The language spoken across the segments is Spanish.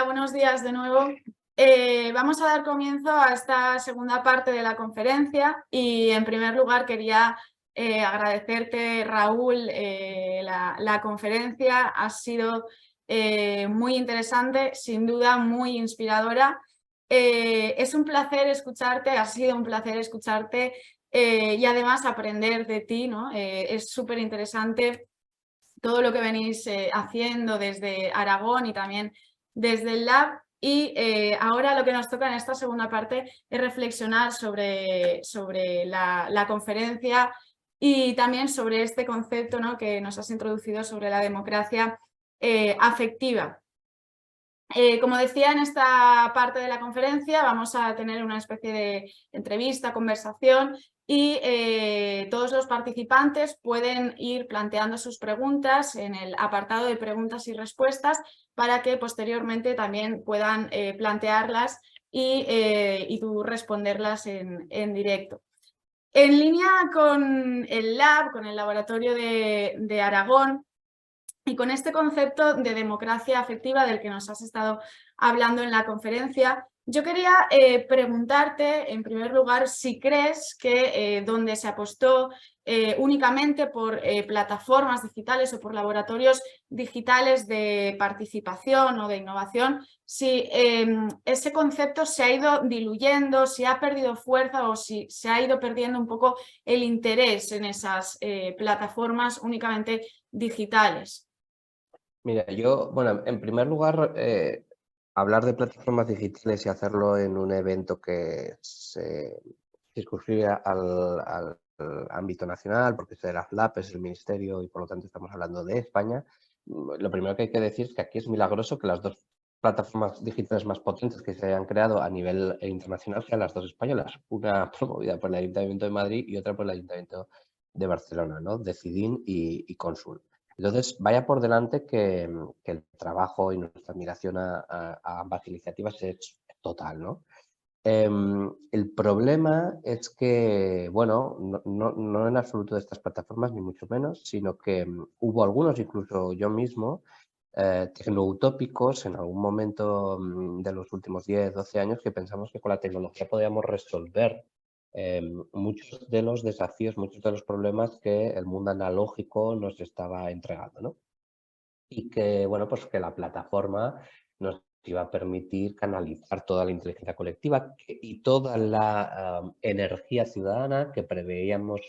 Buenos días de nuevo. Vamos a dar comienzo a esta segunda parte de la conferencia y en primer lugar quería agradecerte, Raúl, la conferencia. Ha sido muy interesante, sin duda muy inspiradora. Es un placer escucharte, ha sido un placer escucharte y además aprender de ti, ¿no? Es súper interesante todo lo que venís haciendo desde Aragón y también desde el Lab. Y ahora lo que nos toca en esta segunda parte es reflexionar sobre la conferencia y también sobre este concepto, ¿no?, que nos has introducido sobre la democracia afectiva. Como decía, en esta parte de la conferencia vamos a tener una especie de entrevista, conversación y todos los participantes pueden ir planteando sus preguntas en el apartado de preguntas y respuestas para que posteriormente también puedan plantearlas y tú responderlas en directo. En línea con el Lab, con el laboratorio de Aragón, y con este concepto de democracia afectiva del que nos has estado hablando en la conferencia, yo quería preguntarte, en primer lugar, si crees que donde se apostó únicamente por plataformas digitales o por laboratorios digitales de participación o de innovación, si ese concepto se ha ido diluyendo, si ha perdido fuerza o si se ha ido perdiendo un poco el interés en esas plataformas únicamente digitales. Mira, bueno, en primer lugar, hablar de plataformas digitales y hacerlo en un evento que se circunscribe al ámbito nacional, porque es de la FLAP, es el Ministerio y por lo tanto estamos hablando de España, lo primero que hay que decir es que aquí es milagroso que las dos plataformas digitales más potentes que se hayan creado a nivel internacional sean las dos españolas, una promovida por el Ayuntamiento de Madrid y otra por el Ayuntamiento de Barcelona, ¿no? Decidin y Consul. Entonces, vaya por delante que el trabajo y nuestra admiración a ambas iniciativas es total, ¿no? El problema es que, bueno, no en absoluto de estas plataformas, ni mucho menos, sino que hubo algunos, incluso yo mismo, tecnoutópicos en algún momento de los últimos 10, 12 años que pensamos que con la tecnología podíamos resolver muchos de los desafíos, muchos de los problemas que el mundo analógico nos estaba entregando, ¿no? Y que, bueno, pues que la plataforma nos iba a permitir canalizar toda la inteligencia colectiva y toda la energía ciudadana que preveíamos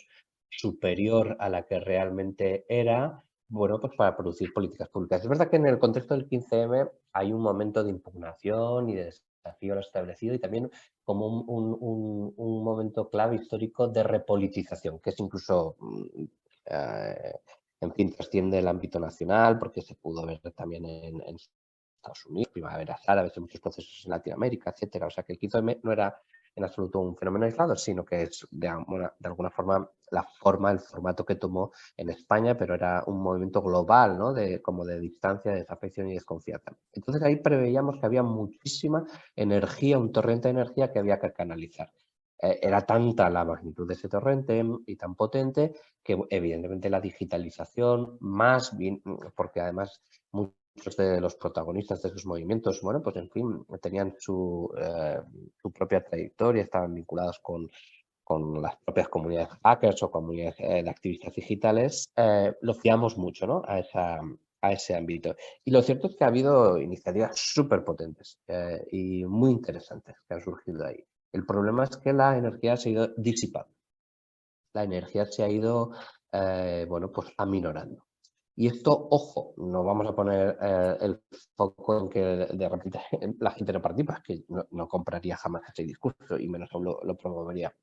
superior a la que realmente era, bueno, pues para producir políticas públicas. Es verdad que en el contexto del 15M hay un momento de impugnación y de desafío a lo establecido y también como un momento clave histórico de repolitización, que es incluso en fin, trasciende el ámbito nacional porque se pudo ver también en Estados Unidos, primaveras árabes, en muchos procesos en Latinoamérica, etcétera. O sea que el 15M no era en absoluto un fenómeno aislado, sino que es de alguna forma el formato que tomó en España, pero era un movimiento global, ¿no? Como de distancia, de desafección y desconfianza. Entonces ahí preveíamos que había muchísima energía, un torrente de energía que había que canalizar. Era tanta la magnitud de ese torrente y tan potente que evidentemente la digitalización, más bien, porque además muchos de los protagonistas de esos movimientos, bueno, pues en fin, tenían su propia trayectoria, estaban vinculados con las propias comunidades hackers o comunidades de activistas digitales, lo fiamos mucho, ¿no?, a ese ámbito. Y lo cierto es que ha habido iniciativas súper potentes y muy interesantes que han surgido de ahí. El problema es que la energía se ha ido disipando. La energía se ha ido, bueno, pues aminorando. Y esto, ojo, no vamos a poner el foco en que de repente la gente no participa, que no compraría jamás ese discurso y menos aún lo promovería.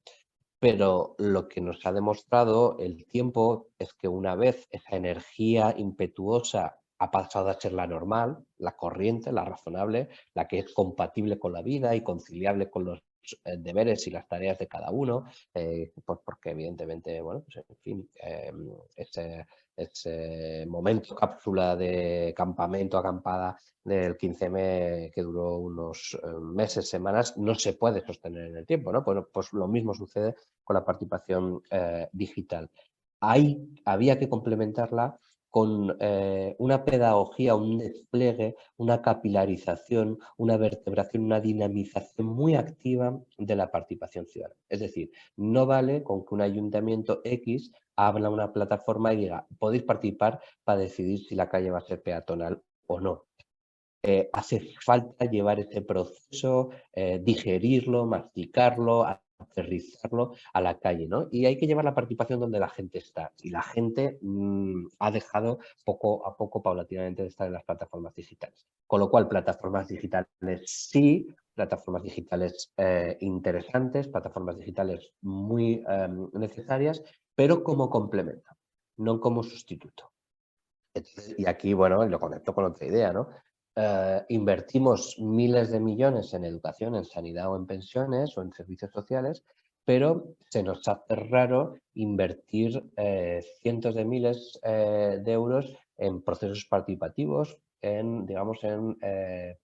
Pero lo que nos ha demostrado el tiempo es que una vez esa energía impetuosa ha pasado a ser la normal, la corriente, la razonable, la que es compatible con la vida y conciliable con los deberes y las tareas de cada uno, pues porque evidentemente, bueno, pues en fin, ese momento cápsula de campamento, acampada del 15M que duró unos meses, semanas, no se puede sostener en el tiempo, ¿no? Bueno, pues lo mismo sucede con la participación digital. Había que complementarla con una pedagogía, un despliegue, una capilarización, una vertebración, una dinamización muy activa de la participación ciudadana. Es decir, no vale con que un ayuntamiento X abra una plataforma y diga, podéis participar para decidir si la calle va a ser peatonal o no. Hace falta llevar este proceso, digerirlo, masticarlo, aterrizarlo a la calle, ¿no? Y hay que llevar la participación donde la gente está. Y la gente ha dejado poco a poco, paulatinamente, de estar en las plataformas digitales. Con lo cual, plataformas digitales sí, plataformas digitales interesantes, plataformas digitales muy necesarias, pero como complemento, no como sustituto. Entonces, y aquí, bueno, lo conecto con otra idea, ¿no? Invertimos miles de millones en educación, en sanidad o en pensiones o en servicios sociales, pero se nos hace raro invertir cientos de miles de euros en procesos participativos, en, digamos, en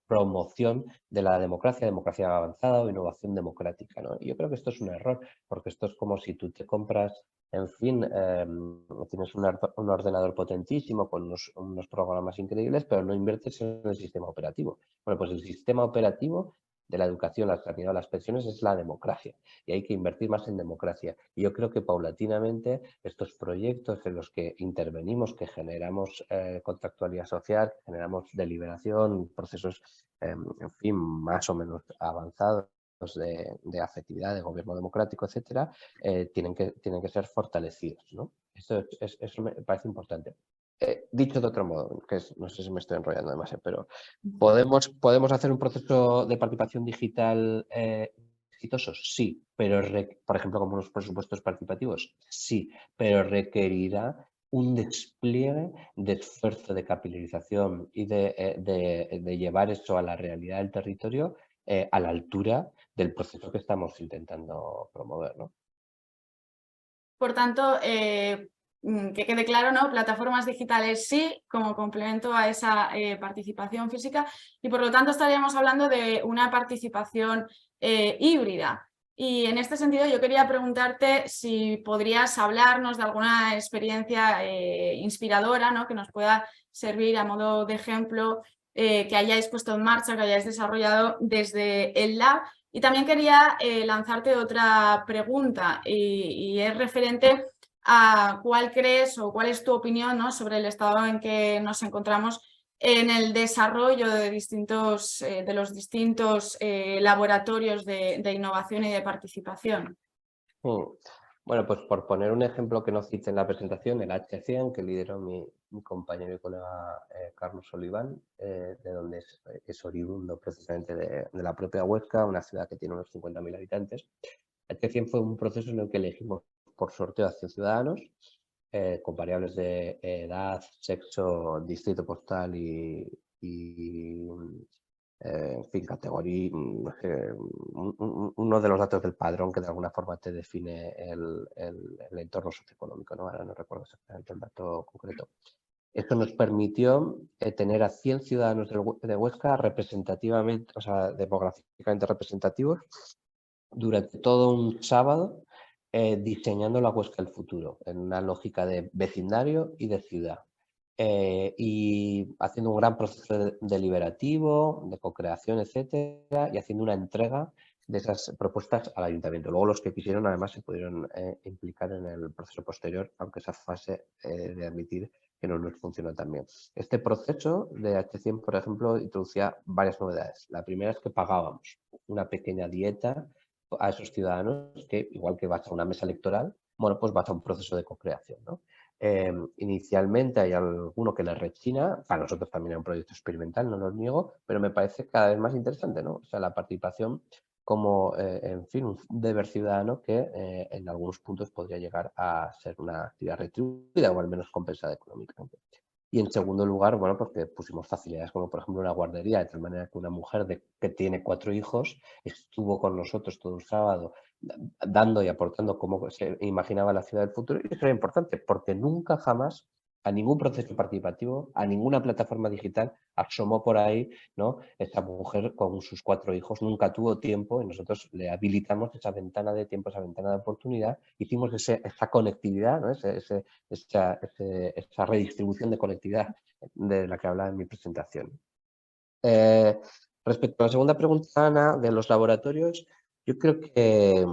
promoción de la democracia avanzada o innovación democrática, ¿no? Y yo creo que esto es un error, porque esto es como si tú te compras, en fin, tienes un ordenador potentísimo con unos programas increíbles, pero no inviertes en el sistema operativo. Bueno, pues el sistema operativo de la educación, la sanidad, las pensiones es la democracia y hay que invertir más en democracia. Y yo creo que paulatinamente estos proyectos en los que intervenimos, que generamos contractualidad social, que generamos deliberación, procesos, en fin, más o menos avanzados de afectividad, de gobierno democrático, etcétera, tienen que ser fortalecidos, ¿no? Eso me parece importante. Dicho de otro modo, que no sé si me estoy enrollando demasiado, pero ¿podemos hacer un proceso de participación digital exitoso? Sí, pero por ejemplo, como unos presupuestos participativos, sí, pero requerirá un despliegue de esfuerzo de capilarización y de llevar eso a la realidad del territorio a la altura del proceso que estamos intentando promover, ¿no? Por tanto, que quede claro, ¿no? Plataformas digitales sí, como complemento a esa participación física, y por lo tanto estaríamos hablando de una participación híbrida. Y en este sentido yo quería preguntarte si podrías hablarnos de alguna experiencia inspiradora, ¿no? Que nos pueda servir a modo de ejemplo, que hayáis puesto en marcha, que hayáis desarrollado desde el Lab. Y también quería lanzarte otra pregunta y es referente a cuál crees o cuál es tu opinión, ¿no? Sobre el estado en que nos encontramos en el desarrollo de los distintos laboratorios de innovación y de participación. Bueno, pues por poner un ejemplo que no cité en la presentación, el H100, que lideró mi compañero y colega Carlos Oliván, de donde es oriundo precisamente de la propia Huesca, una ciudad que tiene unos 50.000 habitantes. H100 fue un proceso en el que elegimos por sorteo a 100 ciudadanos, con variables de edad, sexo, distrito postal y en fin, categoría, uno de los datos del padrón que de alguna forma te define el entorno socioeconómico, ¿no? Ahora no recuerdo exactamente el dato concreto. Esto nos permitió tener a 100 ciudadanos de Huesca representativamente, o sea, demográficamente representativos, durante todo un sábado, diseñando la Huesca del futuro, en una lógica de vecindario y de ciudad. Y haciendo un gran proceso deliberativo, de co-creación, etcétera, y haciendo una entrega de esas propuestas al ayuntamiento. Luego los que quisieron además se pudieron implicar en el proceso posterior, aunque esa fase de admitir que no nos funcionó tan bien. Este proceso de H100, por ejemplo, introducía varias novedades. La primera es que pagábamos una pequeña dieta a esos ciudadanos que, igual que vas a una mesa electoral, bueno, pues vas a un proceso de co-creación, ¿no? Inicialmente hay alguno que le rechina, para nosotros también era un proyecto experimental, no lo niego, pero me parece cada vez más interesante, ¿no? O sea, la participación como, en fin, un deber ciudadano que en algunos puntos podría llegar a ser una actividad retribuida o al menos compensada económicamente. Y en segundo lugar, bueno, porque pusimos facilidades como por ejemplo una guardería, de tal manera que una mujer que tiene 4 hijos estuvo con nosotros todo un sábado dando y aportando cómo se imaginaba la ciudad del futuro. Y eso era importante porque nunca jamás a ningún proceso participativo, a ninguna plataforma digital, asomó por ahí, ¿no? Esta mujer con sus 4 hijos, nunca tuvo tiempo y nosotros le habilitamos esa ventana de tiempo, esa ventana de oportunidad, hicimos esa conectividad, ¿no? Esa redistribución de conectividad de la que hablaba en mi presentación. Respecto a la segunda pregunta, Ana, de los laboratorios, yo creo que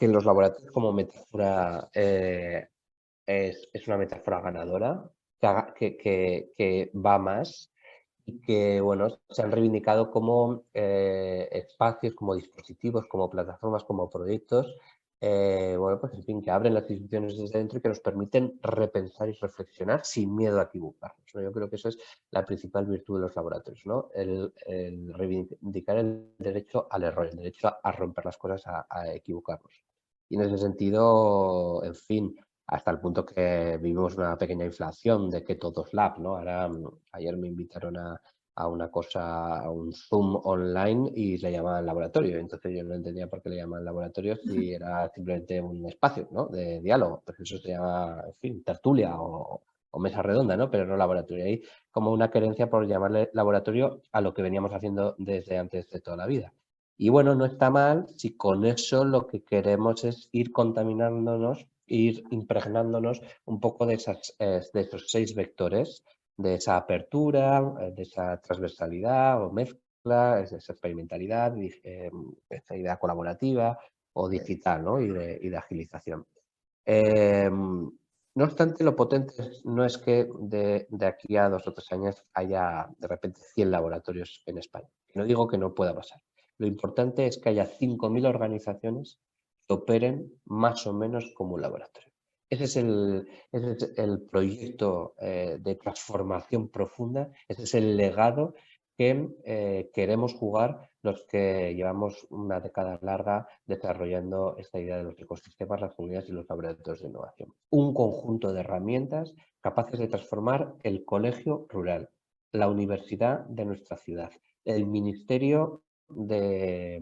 los laboratorios como metáfora es una metáfora ganadora, que va más y que, bueno, se han reivindicado como espacios, como dispositivos, como plataformas, como proyectos, bueno, pues en fin, que abren las instituciones desde dentro y que nos permiten repensar y reflexionar sin miedo a equivocarnos, ¿no? Yo creo que eso es la principal virtud de los laboratorios, ¿no? El reivindicar el derecho al error, el derecho a romper las cosas, a equivocarnos. Y en ese sentido, en fin, hasta el punto que vivimos una pequeña inflación de que todo es lab, ¿no? Ahora, ayer me invitaron a una cosa, a un Zoom online y le llamaban laboratorio. Entonces yo no entendía por qué le llamaban laboratorio si era simplemente un espacio, ¿no? De diálogo. Pues eso se llama, en fin, tertulia o mesa redonda, ¿no? Pero no laboratorio. Hay como una querencia por llamarle laboratorio a lo que veníamos haciendo desde antes de toda la vida. Y bueno, no está mal si con eso lo que queremos es ir contaminándonos, ir impregnándonos un poco de esos 6 vectores, de esa apertura, de esa transversalidad o mezcla, de esa experimentalidad, esa idea colaborativa o digital, ¿no? y de agilización. No obstante, lo potente no es que de aquí a 2 o 3 años haya de repente 100 laboratorios en España. No digo que no pueda pasar. Lo importante es que haya 5.000 organizaciones que operen más o menos como un laboratorio. Ese es el proyecto de transformación profunda, ese es el legado que queremos jugar los que llevamos una década larga desarrollando esta idea de los ecosistemas, las comunidades y los laboratorios de innovación. Un conjunto de herramientas capaces de transformar el colegio rural, la universidad de nuestra ciudad, el ministerio de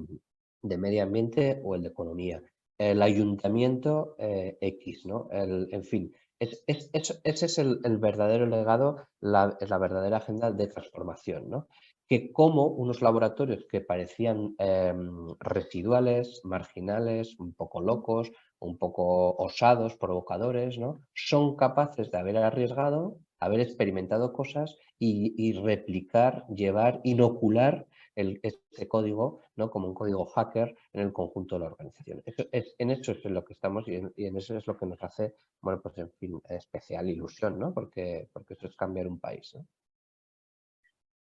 Medio Ambiente o el de Economía, el ayuntamiento X, ¿no? En fin, ese es el verdadero legado, la verdadera agenda de transformación, ¿no? Que como unos laboratorios que parecían residuales, marginales, un poco locos, un poco osados, provocadores, ¿no? Son capaces de haber arriesgado, haber experimentado cosas y replicar, llevar, inocular este código, ¿no? Como un código hacker en el conjunto de la organización. En eso es en lo que estamos y en eso es lo que nos hace, bueno, pues en fin, especial ilusión, ¿no? Porque eso es cambiar un país, ¿no?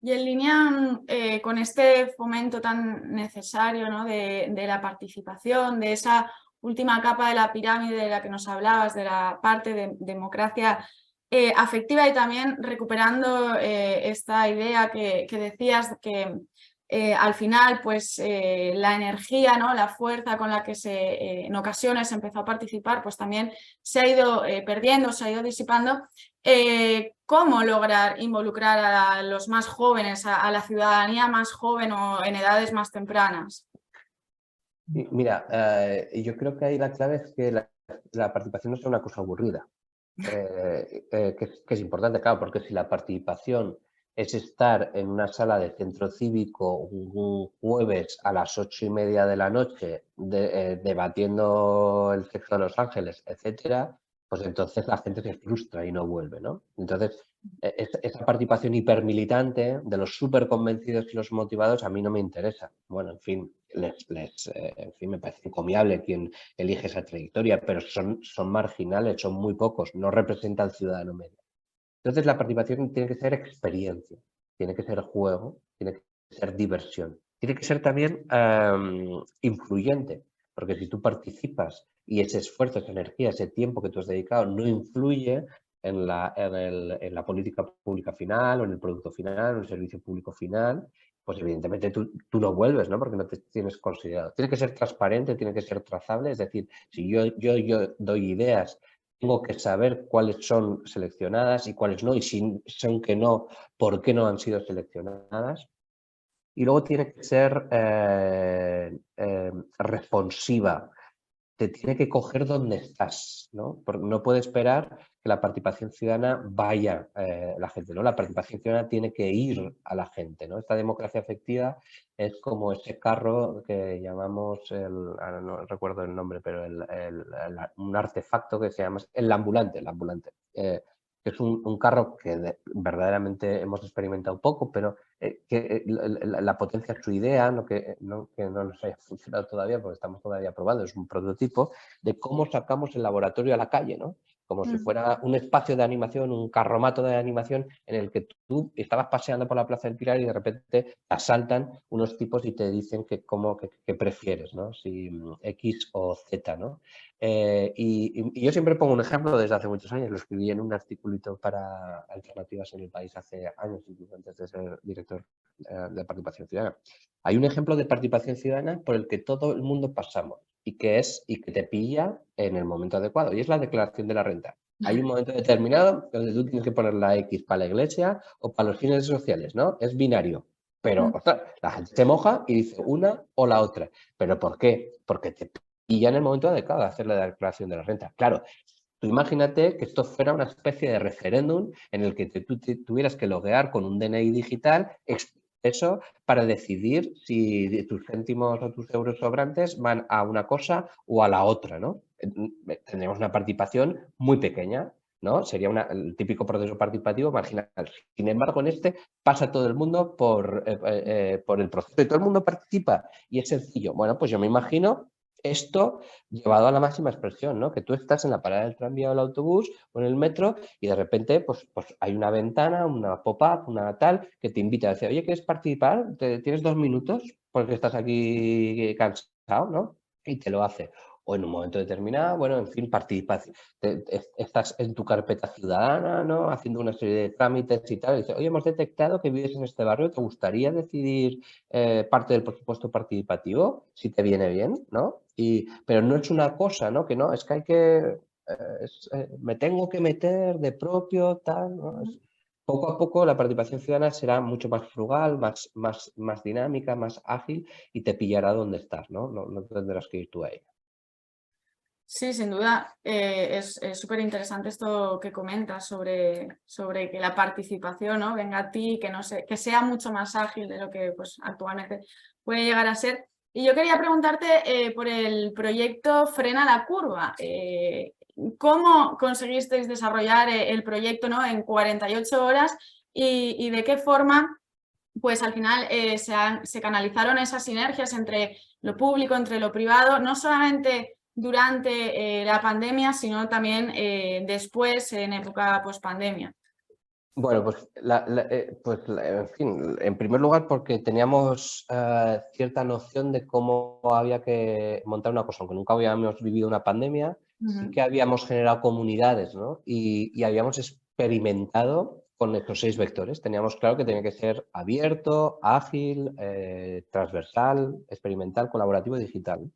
Y en línea con este fomento tan necesario, ¿no? de la participación, de esa última capa de la pirámide de la que nos hablabas, de la parte de democracia afectiva y también recuperando esta idea que decías que al final pues la energía, ¿no? La fuerza con la que en ocasiones se empezó a participar pues también se ha ido perdiendo, se ha ido disipando. ¿Cómo lograr involucrar a los más jóvenes, a la ciudadanía más joven o en edades más tempranas? Mira, yo creo que ahí la clave es que la participación no sea una cosa aburrida, que es importante, claro, porque si la participación es estar en una sala de centro cívico un jueves a las 8:30 de la noche debatiendo el sexo de los ángeles, etcétera, pues entonces la gente se frustra y no vuelve, ¿no? Entonces, esa participación hipermilitante de los súper convencidos y los motivados a mí no me interesa. Bueno, en fin, en fin, me parece encomiable quien elige esa trayectoria, pero son marginales, son muy pocos, no representa al ciudadano medio. Entonces la participación tiene que ser experiencia, tiene que ser juego, tiene que ser diversión, tiene que ser también influyente, porque si tú participas y ese esfuerzo, esa energía, ese tiempo que tú has dedicado no influye en la política pública final o en el producto final o en el servicio público final, pues evidentemente tú no vuelves, ¿no? Porque no te tienes considerado. Tiene que ser transparente, tiene que ser trazable, es decir, si yo doy ideas, tengo que saber cuáles son seleccionadas y cuáles no, y si son que no, por qué no han sido seleccionadas. Y luego tiene que ser responsiva. te tiene que coger donde estás, ¿no? Porque no puede esperar que la participación ciudadana vaya la gente, ¿no? La participación ciudadana tiene que ir a la gente, ¿no? Esta democracia afectiva es como ese carro que llamamos, ahora no recuerdo el nombre, pero un artefacto que se llama el ambulante, que es un carro que verdaderamente hemos experimentado poco, pero que la potencia es su idea, que no nos haya funcionado todavía porque estamos todavía probando, es un prototipo de cómo sacamos el laboratorio a la calle, ¿no? Como si fuera un espacio de animación, un carromato de animación en el que tú estabas paseando por la Plaza del Pilar y de repente te asaltan unos tipos y te dicen que prefieres, ¿no? Si X o Z, ¿no? Y yo siempre pongo un ejemplo desde hace muchos años, lo escribí en un articulito para Alternativas en el País hace años, incluso antes de ser director de Participación Ciudadana. Hay un ejemplo de participación ciudadana por el que todo el mundo pasamos y que te pilla en el momento adecuado, y es la declaración de la renta. Hay un momento determinado donde tú tienes que poner la X para la iglesia o para los fines sociales, ¿no? Es binario. Pero, ostras, la gente se moja y dice una o la otra. ¿Pero por qué? Porque te pilla en el momento adecuado de hacer la declaración de la renta. Claro, tú imagínate que esto fuera una especie de referéndum en el que tú tuvieras que loguear con un DNI digital eso para decidir si tus céntimos o tus euros sobrantes van a una cosa o a la otra, ¿no? Tendríamos una participación muy pequeña, ¿no? Sería el típico proceso participativo marginal. Sin embargo, en este pasa todo el mundo por el proceso y todo el mundo participa y es sencillo. Bueno, pues yo me imagino esto llevado a la máxima expresión, ¿no? Que tú estás en la parada del tranvía o el autobús o en el metro y de repente pues hay una ventana, una pop-up, una tal, que te invita a decir, oye, ¿quieres participar? ¿Tienes 2 minutos? Porque estás aquí cansado, ¿no? Y te lo hace. O en un momento determinado, bueno, en fin, participas. Estás en tu carpeta ciudadana, ¿no? Haciendo una serie de trámites y tal. Y dices, oye, hemos detectado que vives en este barrio, ¿te gustaría decidir parte del presupuesto participativo? Si te viene bien, ¿no? Pero no es una cosa, ¿no? Que no, es que hay que, me tengo que meter de propio, tal, ¿no? Poco a poco la participación ciudadana será mucho más frugal, más dinámica, más ágil y te pillará donde estás, ¿no? No tendrás que ir tú a ella. Sí, sin duda, es súper interesante esto que comentas sobre que la participación, ¿no? venga a ti, que sea mucho más ágil de lo que pues, actualmente puede llegar a ser. Y yo quería preguntarte por el proyecto Frena la Curva. ¿Cómo conseguisteis desarrollar el proyecto, ¿no? en 48 horas y de qué forma pues al final se canalizaron esas sinergias entre lo público, entre lo privado, no solamente durante la pandemia, sino también después, en época post-pandemia? Bueno, en fin, en primer lugar porque teníamos cierta noción de cómo había que montar una cosa, aunque nunca habíamos vivido una pandemia, sí que habíamos generado comunidades, ¿no? Y habíamos experimentado con estos 6 vectores. Teníamos claro que tenía que ser abierto, ágil, transversal, experimental, colaborativo y digital.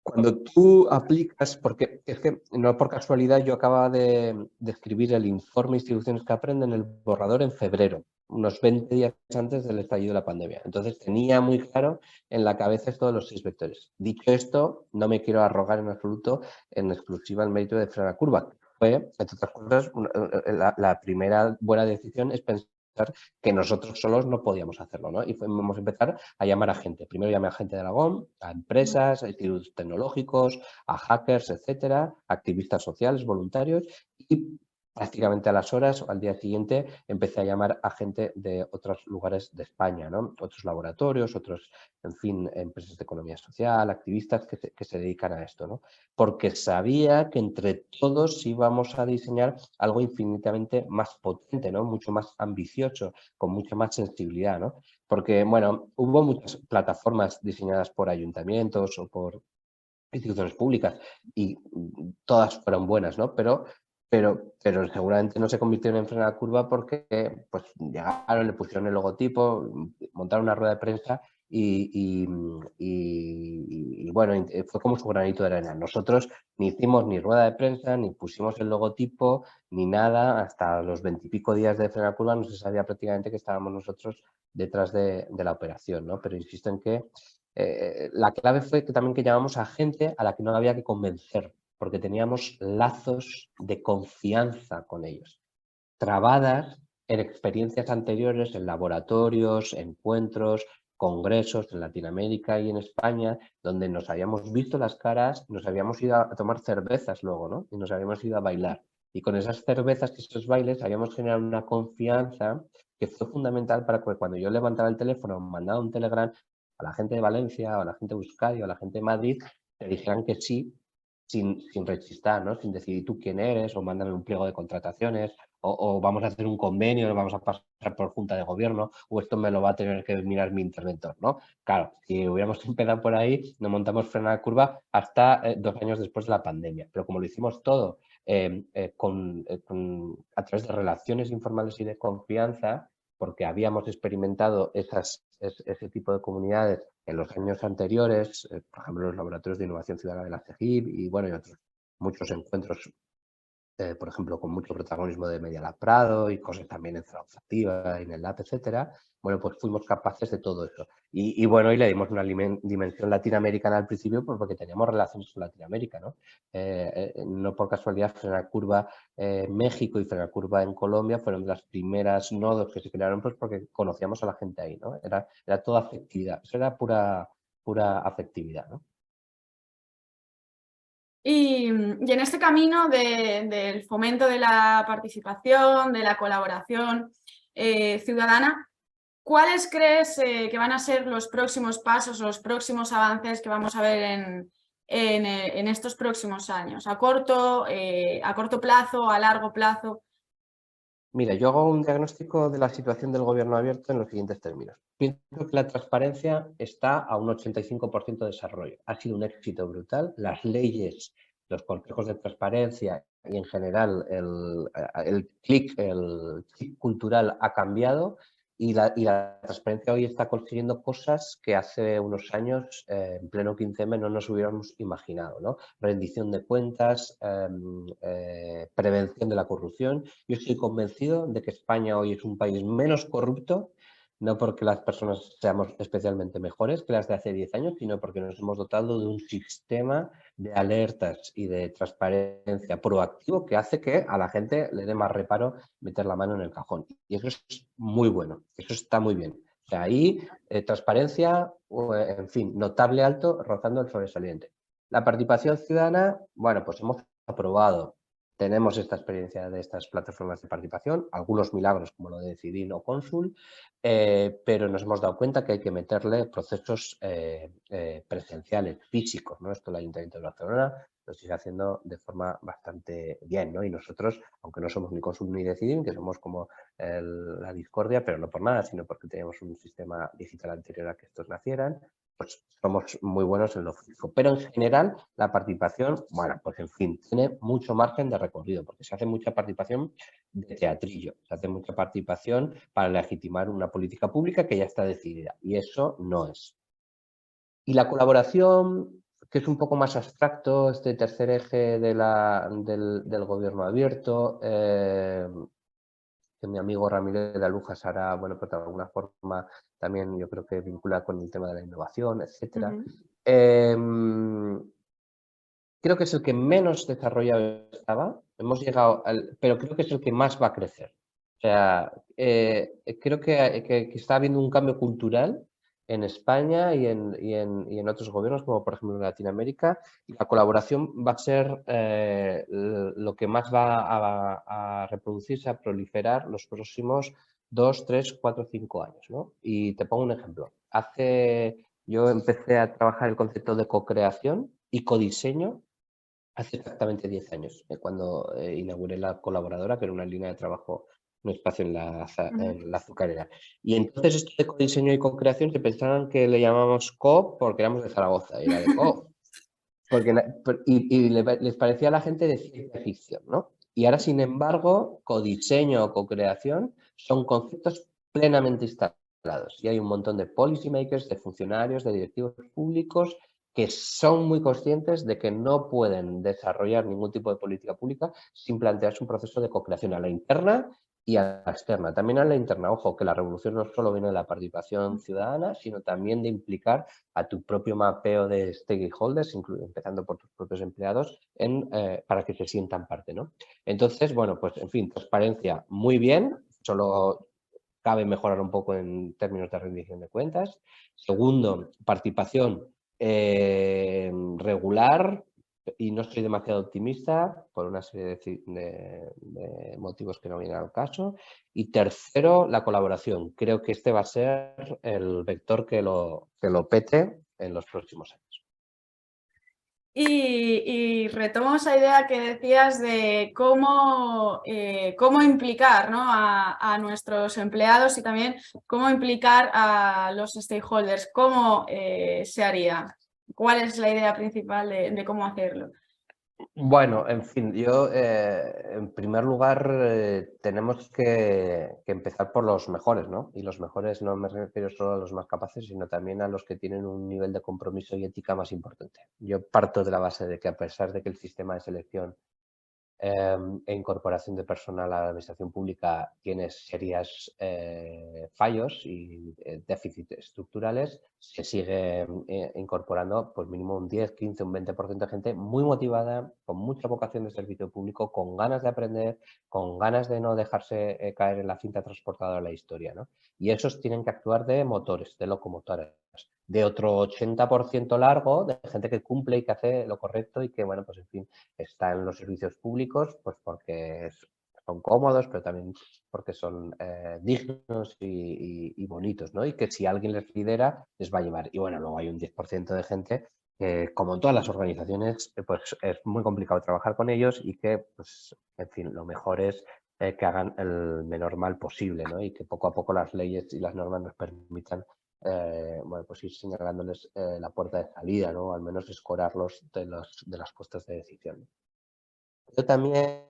Cuando tú aplicas, porque es que no por casualidad yo acababa de escribir el informe Instituciones que Aprenden, el borrador en febrero, unos 20 días antes del estallido de la pandemia. Entonces tenía muy claro en la cabeza esto de los 6 vectores. Dicho esto, no me quiero arrogar en absoluto en exclusiva el mérito de frenar la curva. Fue, entre otras cosas, la primera buena decisión es pensar que nosotros solos no podíamos hacerlo, ¿no? Y fuimos a empezar a llamar a gente. Primero llamé a gente de Aragón, a empresas, a institutos tecnológicos, a hackers, etcétera, activistas sociales, voluntarios, y prácticamente a las horas o al día siguiente empecé a llamar a gente de otros lugares de España, ¿no? Otros laboratorios, otros, en fin, empresas de economía social, activistas que se dedican a esto, ¿no? Porque sabía que entre todos íbamos a diseñar algo infinitamente más potente, ¿no? Mucho más ambicioso, con mucha más sensibilidad, ¿no? Porque, bueno, hubo muchas plataformas diseñadas por ayuntamientos o por instituciones públicas y todas fueron buenas, ¿no? Pero seguramente no se convirtieron en frena de curva porque pues llegaron, le pusieron el logotipo, montaron una rueda de prensa y bueno, fue como su granito de arena. Nosotros ni hicimos ni rueda de prensa, ni pusimos el logotipo, ni nada. Hasta los 20 y pico días de frena de curva no se sabía prácticamente que estábamos nosotros detrás de la operación, ¿no? Pero insisto en que la clave fue que también que llamamos a gente a la que no había que convencer, porque teníamos lazos de confianza con ellos, trabadas en experiencias anteriores, en laboratorios, encuentros, congresos en Latinoamérica y en España, donde nos habíamos visto las caras, nos habíamos ido a tomar cervezas luego, ¿no? Y nos habíamos ido a bailar. Y con esas cervezas y esos bailes habíamos generado una confianza que fue fundamental para que cuando yo levantaba el teléfono, mandaba un telegram a la gente de Valencia, o a la gente de Euskadi, o a la gente de Madrid, te dijeran que sí, sin rechistar, ¿no? Sin decir, ¿tú quién eres? O mándame un pliego de contrataciones, o vamos a hacer un convenio, lo vamos a pasar por junta de gobierno, o esto me lo va a tener que mirar mi interventor, ¿no? Claro, si hubiéramos empezado por ahí, no montamos freno de curva hasta 2 años después de la pandemia. Pero como lo hicimos todo a través de relaciones informales y de confianza, porque habíamos experimentado ese tipo de comunidades en los años anteriores, por ejemplo, los laboratorios de innovación ciudadana de la CEGIP y, bueno, y otros muchos encuentros, por ejemplo, con mucho protagonismo de Media Lab Prado y cosas también en Zona Olfactiva, en el Lab, etcétera. Bueno, pues fuimos capaces de todo eso. Y bueno, y le dimos una dimensión latinoamericana al principio, pues porque teníamos relaciones con Latinoamérica, ¿no? No por casualidad, Frenacurva México y Frenacurva en Colombia fueron de las primeras nodos que se crearon, pues porque conocíamos a la gente ahí, ¿no? Era toda afectividad, eso era pura afectividad, ¿no? Y en este camino del fomento de la participación, de la colaboración ciudadana, ¿cuáles crees que van a ser los próximos pasos, los próximos avances que vamos a ver en estos próximos años? ¿A corto plazo, a largo plazo? Mira, yo hago un diagnóstico de la situación del gobierno abierto en los siguientes términos. Pienso que la transparencia está a un 85% de desarrollo. Ha sido un éxito brutal. Las leyes, los consejos de transparencia y en general el chip cultural ha cambiado y la transparencia hoy está consiguiendo cosas que hace unos años, en pleno 15M, no nos hubiéramos imaginado, ¿no? Rendición de cuentas, prevención de la corrupción. Yo estoy convencido de que España hoy es un país menos corrupto, no porque las personas seamos especialmente mejores que las de hace 10 años, sino porque nos hemos dotado de un sistema de alertas y de transparencia proactivo que hace que a la gente le dé más reparo meter la mano en el cajón. Y eso es muy bueno, eso está muy bien. O sea, ahí transparencia, en fin, notable alto, rozando el sobresaliente. La participación ciudadana, bueno, pues hemos aprobado. Tenemos esta experiencia de estas plataformas de participación, algunos milagros como lo de Decidin o Cónsul, pero nos hemos dado cuenta que hay que meterle procesos presenciales, físicos, ¿no? Esto el Ayuntamiento de Barcelona lo sigue haciendo de forma bastante bien, ¿no? Y nosotros, aunque no somos ni Cónsul ni Decidin, que somos como la discordia, pero no por nada, sino porque teníamos un sistema digital anterior a que estos nacieran, pues somos muy buenos en lo físico. Pero en general, la participación, bueno, pues en fin, tiene mucho margen de recorrido, porque se hace mucha participación de teatrillo, se hace mucha participación para legitimar una política pública que ya está decidida, y eso no es. Y la colaboración, que es un poco más abstracto, este tercer eje del gobierno abierto, que mi amigo Ramírez de Alujas hará, bueno, pues de alguna forma también yo creo que vincula con el tema de la innovación, etcétera. Creo que es el que menos desarrollado estaba, hemos llegado pero creo que es el que más va a crecer. O sea, creo que está habiendo un cambio cultural en España y en otros gobiernos, como por ejemplo en Latinoamérica, y la colaboración va a ser lo que más va a reproducirse, a proliferar los próximos 2, 3, 4, 5 años, ¿no? Y te pongo un ejemplo. Yo empecé a trabajar el concepto de co-creación y codiseño hace exactamente 10 años, cuando inauguré la colaboradora, que era una línea de trabajo, un espacio en la azucarera. Y entonces esto de codiseño y co-creación se pensaban que le llamábamos co porque éramos de Zaragoza, y era de co. Les parecía a la gente de ciencia ficción, ¿no? Y ahora, sin embargo, codiseño o co-creación son conceptos plenamente instalados. Y hay un montón de policy makers, de funcionarios, de directivos públicos que son muy conscientes de que no pueden desarrollar ningún tipo de política pública sin plantearse un proceso de co-creación a la interna y a la externa, también a la interna. Ojo, que la revolución no solo viene de la participación ciudadana, sino también de implicar a tu propio mapeo de stakeholders, empezando por tus propios empleados, para que se sientan parte, ¿no? Entonces, bueno, pues en fin, transparencia muy bien, solo cabe mejorar un poco en términos de rendición de cuentas. Segundo, participación regular, y no estoy demasiado optimista por una serie de motivos que no vienen al caso. Y tercero, la colaboración. Creo que este va a ser el vector que lo pete en los próximos años. Y retomo esa idea que decías de cómo implicar, ¿no?, a nuestros empleados y también cómo implicar a los stakeholders. ¿Cómo se haría? ¿Cuál es la idea principal de cómo hacerlo? Bueno, en fin, yo en primer lugar tenemos que empezar por los mejores, ¿no? Y los mejores no me refiero solo a los más capaces, sino también a los que tienen un nivel de compromiso y ética más importante. Yo parto de la base de que a pesar de que el sistema de selección e incorporación de personal a la administración pública tiene serios fallos y déficits estructurales, se sigue incorporando pues mínimo un 10, 15, un 20% de gente muy motivada, con mucha vocación de servicio público, con ganas de aprender, con ganas de no dejarse caer en la cinta transportadora de la historia, ¿no? Y esos tienen que actuar de motores, de locomotores, de otro 80% largo, de gente que cumple y que hace lo correcto y que, bueno, pues en fin, está en los servicios públicos, pues porque son cómodos, pero también porque son dignos y bonitos, ¿no? Y que si alguien les lidera, les va a llevar. Y bueno, luego hay un 10% de gente que, como en todas las organizaciones, pues es muy complicado trabajar con ellos y que, pues, en fin, lo mejor es que hagan el menor mal posible, ¿no? Y que poco a poco las leyes y las normas nos permitan bueno, pues ir señalándoles la puerta de salida, ¿no? Al menos escorarlos de las puestas de decisión. Pero también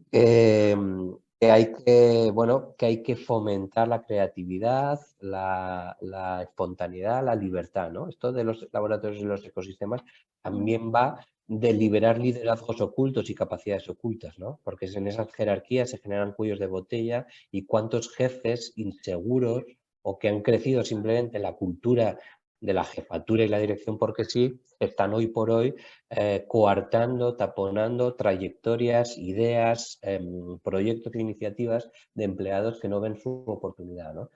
que hay que, bueno, que hay que fomentar la creatividad, la espontaneidad, la libertad, ¿no? Esto de los laboratorios y los ecosistemas también va de liberar liderazgos ocultos y capacidades ocultas, ¿no? Porque en esas jerarquías se generan cuellos de botella y cuántos jefes inseguros o que han crecido simplemente en la cultura de la jefatura y la dirección porque sí, están hoy por hoy coartando, taponando trayectorias, ideas, proyectos e iniciativas de empleados que no ven su oportunidad, ¿no?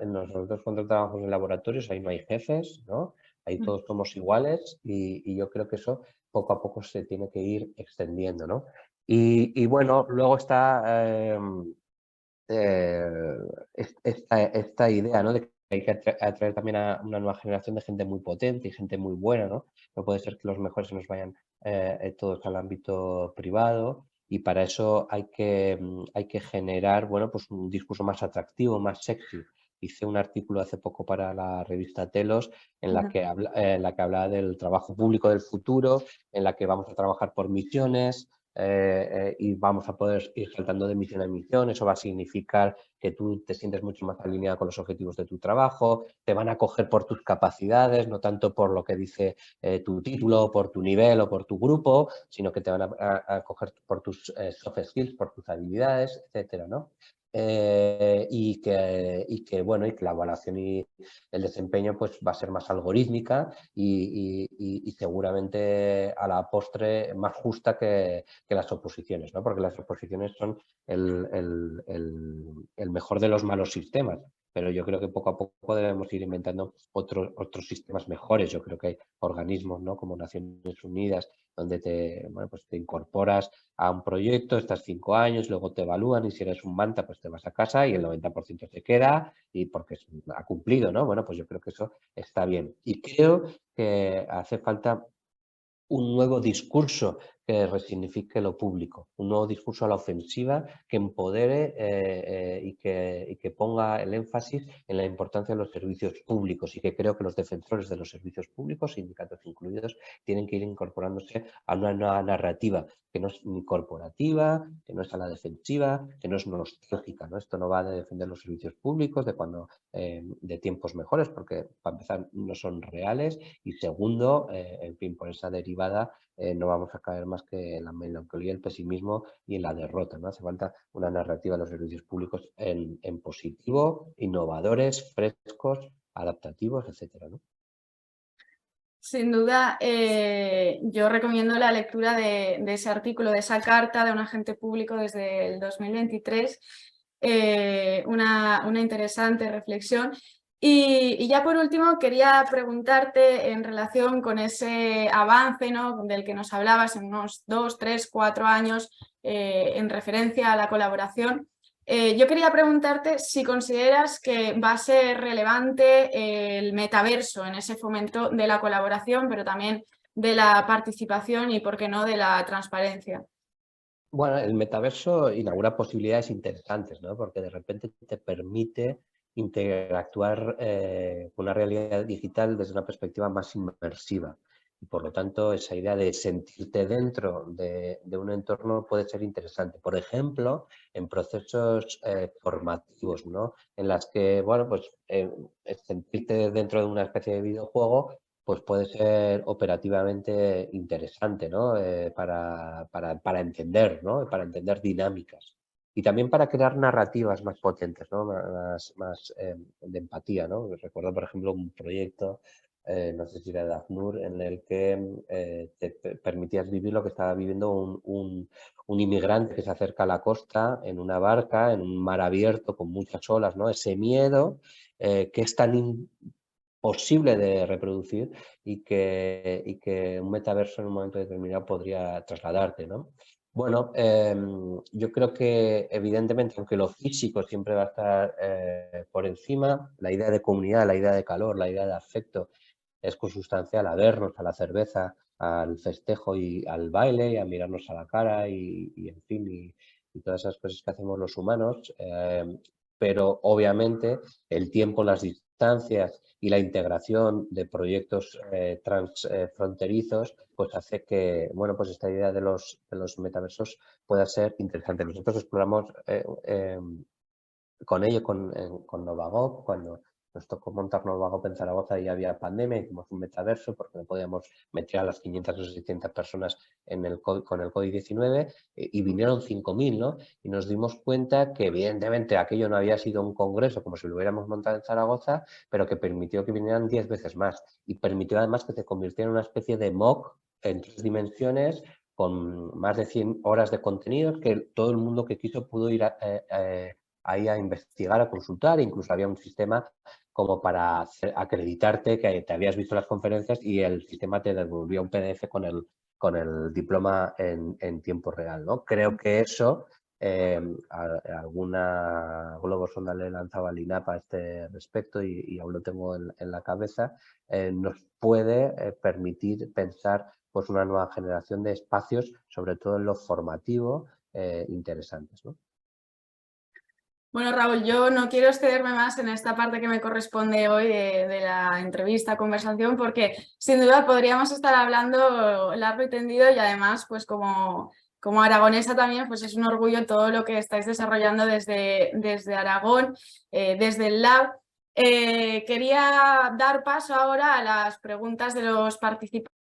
Nosotros cuando trabajamos en laboratorios ahí no hay jefes, ¿no? Ahí todos somos iguales y yo creo que eso poco a poco se tiene que ir extendiendo, ¿no? Y bueno, luego está esta idea, ¿no?, de que hay que atraer también a una nueva generación de gente muy potente y gente muy buena, ¿no? No puede ser que los mejores se nos vayan todos al ámbito privado y para eso hay que generar, bueno, pues un discurso más atractivo, más sexy. Hice un artículo hace poco para la revista Telos en la que hablaba del trabajo público del futuro, en la que vamos a trabajar por misiones, y vamos a poder ir saltando de misión a misión. Eso va a significar que tú te sientes mucho más alineado con los objetivos de tu trabajo, te van a coger por tus capacidades, no tanto por lo que dice tu título, por tu nivel o por tu grupo, sino que te van a coger por tus soft skills, por tus habilidades, etcétera, ¿no? Bueno, y que la evaluación y el desempeño pues va a ser más algorítmica y seguramente a la postre más justa que las oposiciones, ¿no? Porque las oposiciones son el mejor de los malos sistemas, pero yo creo que poco a poco debemos ir inventando otros sistemas mejores. Yo creo que hay organismos, ¿no?, como Naciones Unidas, donde bueno, pues te incorporas a un proyecto, estás 5 años, luego te evalúan y si eres un manta, pues te vas a casa y el 90% se queda y porque ha cumplido, ¿no? Bueno, pues yo creo que eso está bien. Y creo que hace falta un nuevo discurso que resignifique lo público, un nuevo discurso a la ofensiva que empodere y que ponga el énfasis en la importancia de los servicios públicos y que creo que los defensores de los servicios públicos, sindicatos incluidos, tienen que ir incorporándose a una nueva narrativa que no es ni corporativa, que no es a la defensiva, que no es nostálgica, ¿no? Esto no va de defender los servicios públicos de tiempos mejores, porque para empezar no son reales y segundo, en fin, por esa derivada no vamos a caer más que en la melancolía, el pesimismo y en la derrota, ¿no? Hace falta una narrativa de los servicios públicos en positivo, innovadores, frescos, adaptativos, etcétera, ¿no? Sin duda, yo recomiendo la lectura de ese artículo, de esa carta de un agente público desde el 2023, una interesante reflexión. Y ya por último quería preguntarte en relación con ese avance, ¿no?, del que nos hablabas en unos 2, 3, 4 años en referencia a la colaboración. Yo quería preguntarte si consideras que va a ser relevante el metaverso en ese fomento de la colaboración, pero también de la participación y, por qué no, de la transparencia. Bueno, el metaverso inaugura posibilidades interesantes, ¿no? Porque de repente te permite interactuar con una realidad digital desde una perspectiva más inmersiva. Y por lo tanto, esa idea de sentirte dentro de un entorno puede ser interesante. Por ejemplo, en procesos formativos, ¿no? En las que, bueno, pues sentirte dentro de una especie de videojuego pues puede ser operativamente interesante, ¿no? Para entender, ¿no? Para entender dinámicas. Y también para crear narrativas más potentes, ¿no? Más de empatía, ¿no? Recuerdo, por ejemplo, un proyecto, no sé si era de ACNUR, en el que te permitías vivir lo que estaba viviendo un inmigrante que se acerca a la costa en una barca, en un mar abierto con muchas olas, ¿no? Ese miedo que es tan posible de reproducir y que un metaverso en un momento determinado podría trasladarte, ¿no? Bueno, yo creo que evidentemente, aunque lo físico siempre va a estar por encima, la idea de comunidad, la idea de calor, la idea de afecto es consustancial a vernos, a la cerveza, al festejo y al baile y a mirarnos a la cara y en fin, y todas esas cosas que hacemos los humanos. Pero obviamente el tiempo, las distancias y la integración de proyectos transfronterizos pues hace que, bueno, pues esta idea de los metaversos pueda ser interesante. Nosotros exploramos con ello con Novagop, cuando nos tocó montar Novagop en Zaragoza y había pandemia, hicimos un metaverso porque no podíamos meter a las 500 o 600 personas con el COVID-19 y vinieron 5.000, ¿no? Y nos dimos cuenta que evidentemente aquello no había sido un congreso como si lo hubiéramos montado en Zaragoza, pero que permitió que vinieran 10 veces más y permitió además que se convirtiera en una especie de MOOC en 3 dimensiones con más de 100 horas de contenidos que todo el mundo que quiso pudo ir ahí a investigar, a consultar, incluso había un sistema como para acreditarte que te habías visto las conferencias y el sistema te devolvía un PDF con el diploma en tiempo real, ¿no? Creo que eso, alguna globo sonda le lanzaba al INAP a este respecto y aún lo tengo en la cabeza, nos puede permitir pensar pues una nueva generación de espacios, sobre todo en lo formativo, interesantes, ¿no? Bueno, Raúl, yo no quiero excederme más en esta parte que me corresponde hoy de la entrevista, conversación, porque sin duda podríamos estar hablando largo y tendido y además, pues como aragonesa también, pues es un orgullo todo lo que estáis desarrollando desde Aragón, desde el Lab. Quería dar paso ahora a las preguntas de los participantes.